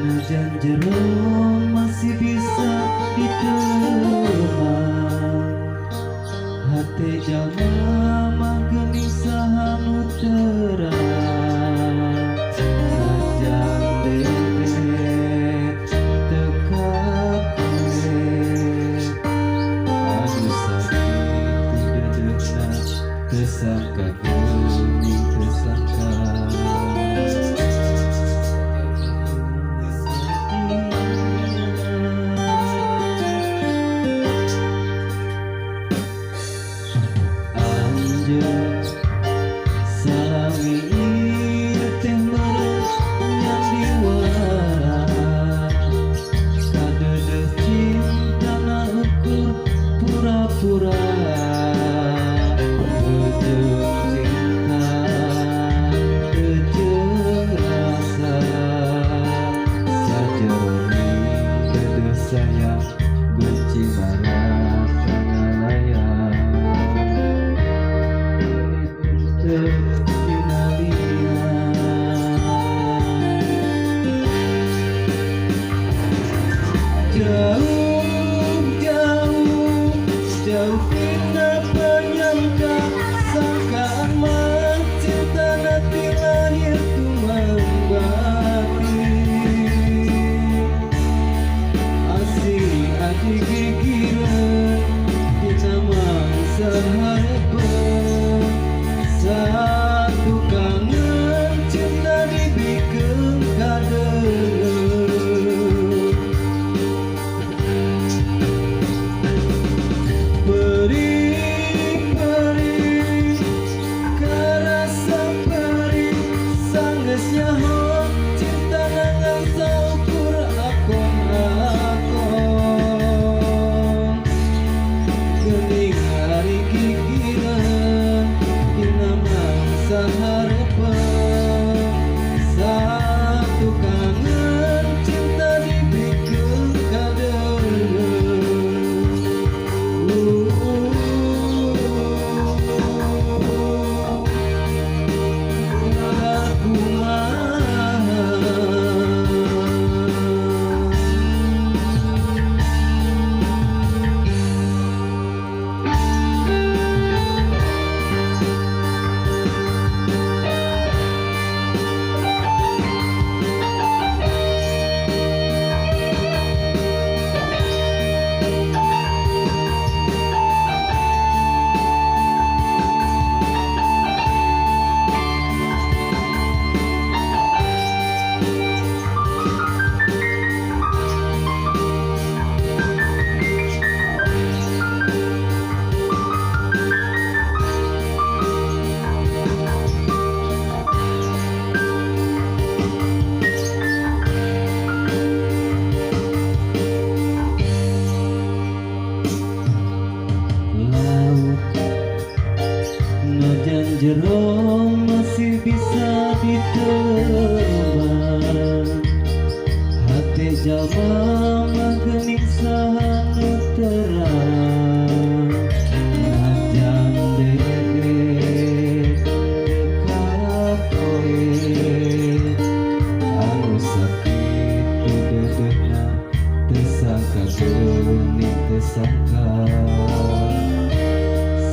Najan jero masih bisa diterima, hati jalma manggening sahanu terang. Najan deret tekap kowe, aduh sakit dedekna tersangka geuning tersangka. Salami teh meureun nyang diwara, kadeudeuk cintana ukur pura-pura. Beujeuh cinta beujeuh rasa, sajeroning deudeuh sayang benci marah pangalayang. Jauh kita penyangka, sangkaan mah cinta nanti lahir tumbang batin. Asih adik gigireun kita mangsa harepeun, satu kangen cinta dibikeun kadeungeun. Perih-perih karasa perih, sanggeus nyaho cinta nangan saukur akon-akon. Geuning hari gigireun dina mangsa harepeun, satu kangen cinta dibikeun kadeungeun. Najan jero masih bisa diterima, hati jalma manggening sahanu terang. Najan deret dekap kowe, anu sakit dedeuhna tersangka geuning tersangka.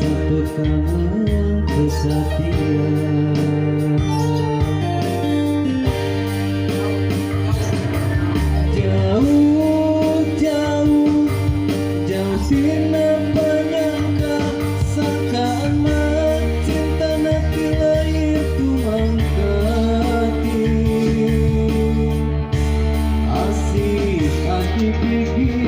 Satu kangen kesatian, jauh tina penyangka, sangkaan mah cinta nanti lahir tumbang batin. Asih adik gigi